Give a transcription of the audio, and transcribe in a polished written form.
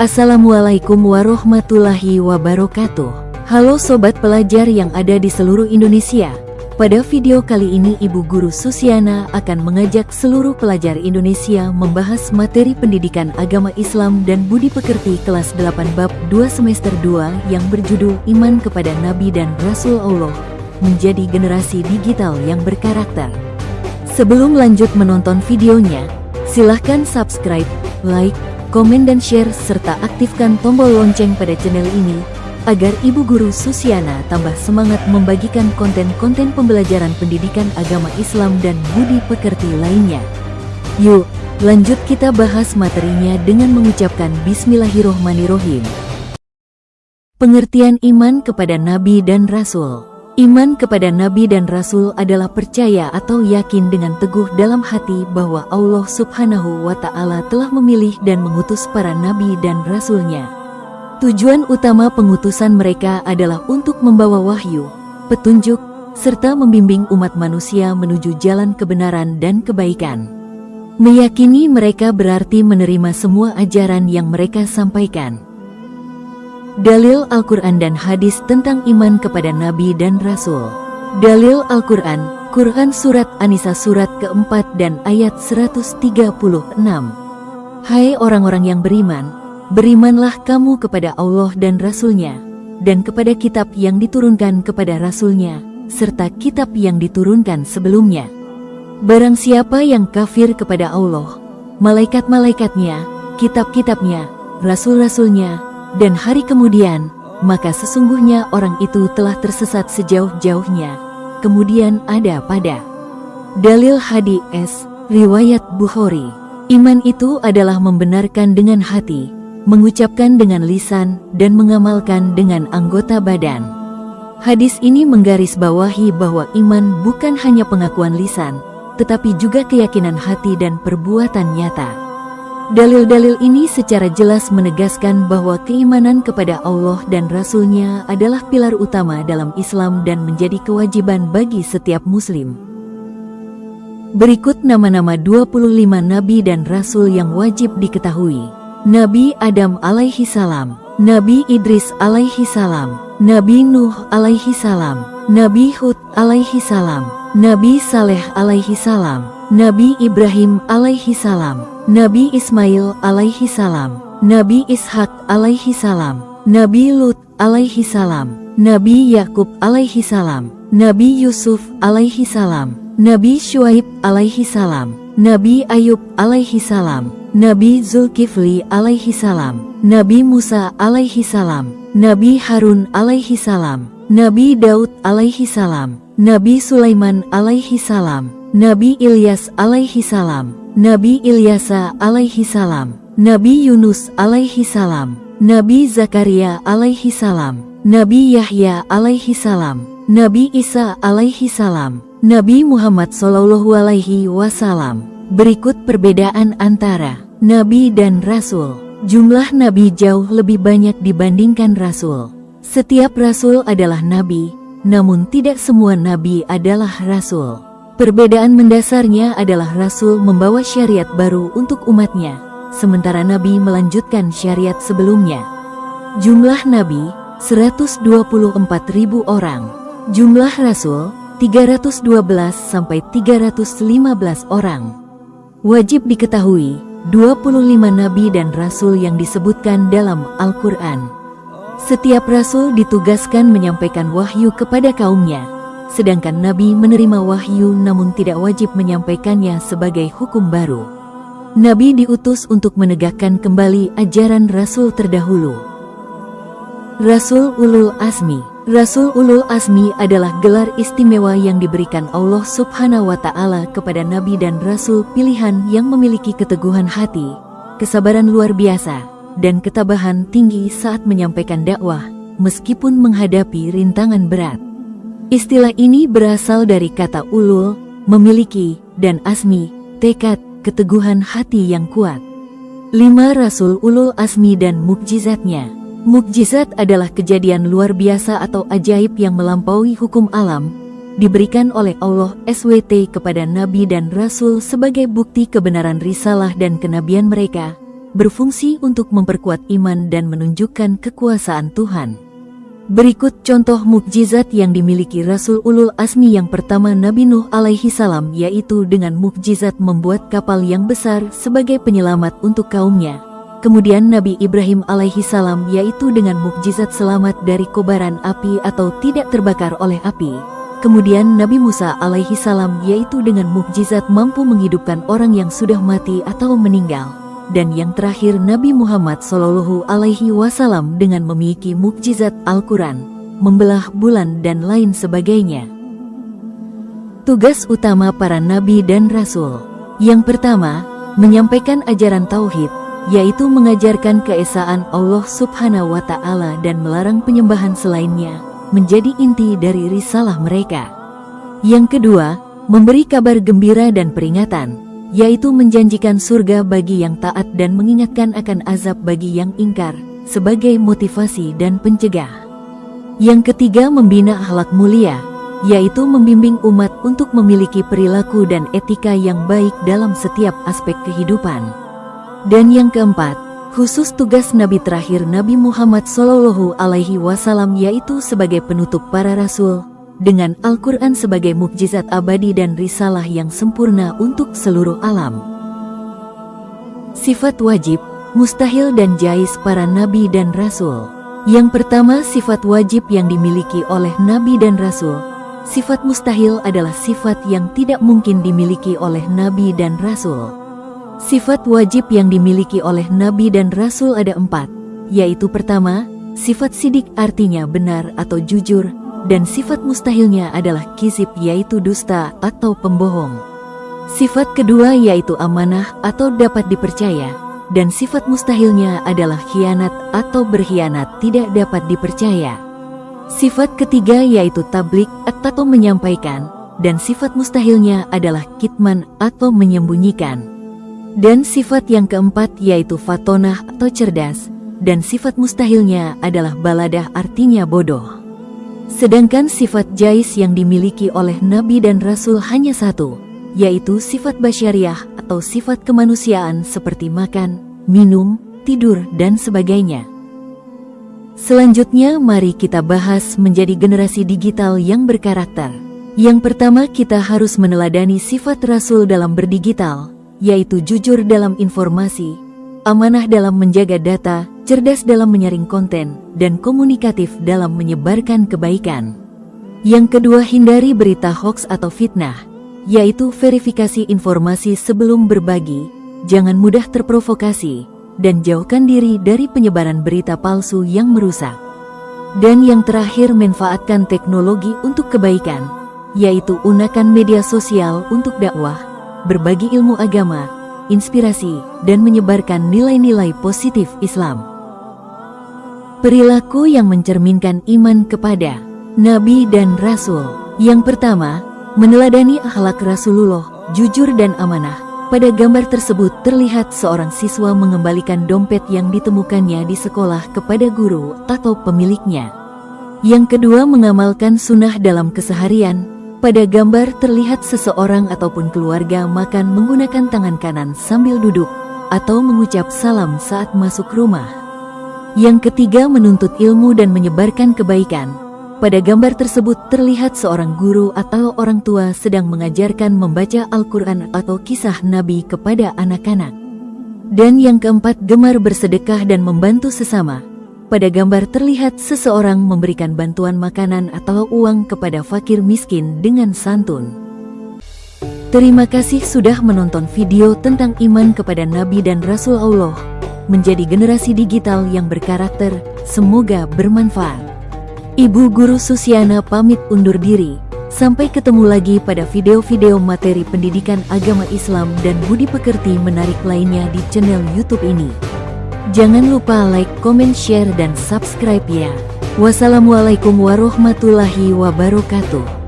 Assalamualaikum warahmatullahi wabarakatuh. Halo sobat pelajar yang ada di seluruh Indonesia. Pada video kali ini Ibu Guru Susiana akan mengajak seluruh pelajar Indonesia membahas materi pendidikan agama Islam dan budi pekerti kelas 8 bab 2 semester 2 yang berjudul Iman kepada Nabi dan Rasul Allah, menjadi generasi digital yang berkarakter. Sebelum lanjut menonton videonya, silahkan subscribe, like, komen dan share serta aktifkan tombol lonceng pada channel ini agar Ibu Guru Susiana tambah semangat membagikan konten-konten pembelajaran pendidikan agama Islam dan budi pekerti lainnya. Yuk, lanjut kita bahas materinya dengan mengucapkan Bismillahirrohmanirrohim. Pengertian iman kepada Nabi dan Rasul. Iman kepada Nabi dan Rasul adalah percaya atau yakin dengan teguh dalam hati bahwa Allah Subhanahu wa Ta'ala telah memilih dan mengutus para Nabi dan Rasul-Nya. Tujuan utama pengutusan mereka adalah untuk membawa wahyu, petunjuk, serta membimbing umat manusia menuju jalan kebenaran dan kebaikan. Meyakini mereka berarti menerima semua ajaran yang mereka sampaikan. Dalil Al-Quran dan hadis tentang iman kepada Nabi dan Rasul. Dalil Al-Quran, Quran Surat An-Nisa surat keempat dan ayat 136. Hai orang-orang yang beriman, berimanlah kamu kepada Allah dan Rasul-Nya, dan kepada kitab yang diturunkan kepada Rasul-Nya, serta kitab yang diturunkan sebelumnya. Barang siapa yang kafir kepada Allah, malaikat-malaikatnya, kitab-kitabnya, rasul-rasulnya, dan hari kemudian, maka sesungguhnya orang itu telah tersesat sejauh-jauhnya. Kemudian ada pada dalil hadis, riwayat Bukhari. Iman itu adalah membenarkan dengan hati, mengucapkan dengan lisan, dan mengamalkan dengan anggota badan. Hadis ini menggarisbawahi bahwa iman bukan hanya pengakuan lisan, tetapi juga keyakinan hati dan perbuatan nyata. Dalil-dalil ini secara jelas menegaskan bahwa keimanan kepada Allah dan Rasul-Nya adalah pilar utama dalam Islam dan menjadi kewajiban bagi setiap muslim. Berikut nama-nama 25 Nabi dan Rasul yang wajib diketahui. Nabi Adam alaihi salam, Nabi Idris alaihi salam, Nabi Nuh alaihi salam, Nabi Hud alaihi salam, Nabi Saleh alaihi salam, Nabi Ibrahim alaihi salam, Nabi Ismail alaihi salam, Nabi Ishak alaihi salam, Nabi Lut alaihi salam, Nabi Yakub alaihi salam, Nabi Yusuf alaihi salam, Nabi Syuaib alaihi salam, Nabi Ayub alaihi salam, Nabi Zulkifli alaihi salam, Nabi Musa alaihi salam, Nabi Harun alaihi salam, Nabi Daud alaihi salam, Nabi Sulaiman alaihi salam, Nabi Ilyas alaihi salam, Nabi Ilyasa alaihi salam, Nabi Yunus alaihi salam, Nabi Zakaria alaihi salam, Nabi Yahya alaihi salam, Nabi Isa alaihi salam, Nabi Muhammad sallallahu alaihi wasallam. Berikut perbedaan antara Nabi dan Rasul. Jumlah Nabi jauh lebih banyak dibandingkan Rasul. Setiap Rasul adalah Nabi, namun tidak semua Nabi adalah Rasul. Perbedaan mendasarnya adalah Rasul membawa syariat baru untuk umatnya, sementara Nabi melanjutkan syariat sebelumnya. Jumlah Nabi 124.000 orang. Jumlah Rasul 312 sampai 315 orang. Wajib diketahui 25 Nabi dan Rasul yang disebutkan dalam Al-Quran. Setiap Rasul ditugaskan menyampaikan wahyu kepada kaumnya, sedangkan Nabi menerima wahyu namun tidak wajib menyampaikannya sebagai hukum baru. Nabi diutus untuk menegakkan kembali ajaran Rasul terdahulu. Rasul Ulul Azmi. Rasul Ulul Azmi adalah gelar istimewa yang diberikan Allah Subhanahu wa Ta'ala kepada Nabi dan Rasul pilihan yang memiliki keteguhan hati, kesabaran luar biasa, dan ketabahan tinggi saat menyampaikan dakwah, meskipun menghadapi rintangan berat. Istilah ini berasal dari kata ulul, memiliki, dan azmi, tekad, keteguhan hati yang kuat. 5 Rasul Ulul Azmi dan mukjizatnya. Mukjizat adalah kejadian luar biasa atau ajaib yang melampaui hukum alam, diberikan oleh Allah SWT kepada Nabi dan Rasul sebagai bukti kebenaran risalah dan kenabian mereka, berfungsi untuk memperkuat iman dan menunjukkan kekuasaan Tuhan. Berikut contoh mukjizat yang dimiliki Rasul Ulul Azmi yang pertama, Nabi Nuh alaihi salam, yaitu dengan mukjizat membuat kapal yang besar sebagai penyelamat untuk kaumnya. Kemudian Nabi Ibrahim alaihi salam, yaitu dengan mukjizat selamat dari kobaran api atau tidak terbakar oleh api. Kemudian Nabi Musa alaihi salam, yaitu dengan mukjizat mampu menghidupkan orang yang sudah mati atau meninggal. Dan yang terakhir Nabi Muhammad Shallallahu alaihi wasallam dengan memiliki mukjizat Al-Quran, membelah bulan dan lain sebagainya. Tugas utama para nabi dan rasul. Yang pertama, menyampaikan ajaran tauhid, yaitu mengajarkan keesaan Allah Subhanahu wa Ta'ala dan melarang penyembahan selainnya, menjadi inti dari risalah mereka. Yang kedua, memberi kabar gembira dan peringatan, yaitu menjanjikan surga bagi yang taat dan mengingatkan akan azab bagi yang ingkar, sebagai motivasi dan pencegah. Yang ketiga, membina akhlak mulia, yaitu membimbing umat untuk memiliki perilaku dan etika yang baik dalam setiap aspek kehidupan. Dan yang keempat, khusus tugas Nabi terakhir Nabi Muhammad Shallallahu alaihi wasallam, yaitu sebagai penutup para rasul, dengan Al-Quran sebagai mukjizat abadi dan risalah yang sempurna untuk seluruh alam. Sifat wajib, mustahil dan jais para nabi dan rasul. Yang pertama, sifat wajib yang dimiliki oleh nabi dan rasul. Sifat mustahil adalah sifat yang tidak mungkin dimiliki oleh nabi dan rasul. Sifat wajib yang dimiliki oleh nabi dan rasul ada 4, yaitu pertama, sifat sidik artinya benar atau jujur, dan sifat mustahilnya adalah kizib yaitu dusta atau pembohong. Sifat kedua yaitu amanah atau dapat dipercaya, dan sifat mustahilnya adalah khianat atau berkhianat tidak dapat dipercaya. Sifat ketiga yaitu tablik atau menyampaikan, dan sifat mustahilnya adalah kitman atau menyembunyikan. Dan sifat yang keempat yaitu fatonah atau cerdas, dan sifat mustahilnya adalah baladah artinya bodoh. Sedangkan sifat jais yang dimiliki oleh nabi dan rasul hanya 1, yaitu sifat basyariah atau sifat kemanusiaan seperti makan, minum, tidur, dan sebagainya. Selanjutnya mari kita bahas menjadi generasi digital yang berkarakter. Yang pertama, kita harus meneladani sifat rasul dalam berdigital, yaitu jujur dalam informasi, amanah dalam menjaga data, cerdas dalam menyaring konten, dan komunikatif dalam menyebarkan kebaikan. Yang kedua, hindari berita hoaks atau fitnah, yaitu verifikasi informasi sebelum berbagi, jangan mudah terprovokasi, dan jauhkan diri dari penyebaran berita palsu yang merusak. Dan yang terakhir, manfaatkan teknologi untuk kebaikan, yaitu gunakan media sosial untuk dakwah, berbagi ilmu agama, inspirasi, dan menyebarkan nilai-nilai positif Islam. Perilaku yang mencerminkan iman kepada Nabi dan Rasul. Yang pertama, meneladani akhlak Rasulullah, jujur dan amanah. Pada gambar tersebut terlihat seorang siswa mengembalikan dompet yang ditemukannya di sekolah kepada guru atau pemiliknya. Yang kedua, mengamalkan sunnah dalam keseharian. Pada gambar terlihat seseorang ataupun keluarga makan menggunakan tangan kanan sambil duduk, atau mengucap salam saat masuk rumah. Yang ketiga, menuntut ilmu dan menyebarkan kebaikan. Pada gambar tersebut terlihat seorang guru atau orang tua sedang mengajarkan membaca Al-Quran atau kisah Nabi kepada anak-anak. Dan yang keempat, gemar bersedekah dan membantu sesama. Pada gambar terlihat seseorang memberikan bantuan makanan atau uang kepada fakir miskin dengan santun. Terima kasih sudah menonton video tentang iman kepada Nabi dan Rasul Allah, menjadi generasi digital yang berkarakter. Semoga bermanfaat. Ibu Guru Susiana pamit undur diri. Sampai ketemu lagi pada video-video materi pendidikan agama Islam dan budi pekerti menarik lainnya di channel YouTube ini. Jangan lupa like, comment, share, dan subscribe ya. Wassalamualaikum warahmatullahi wabarakatuh.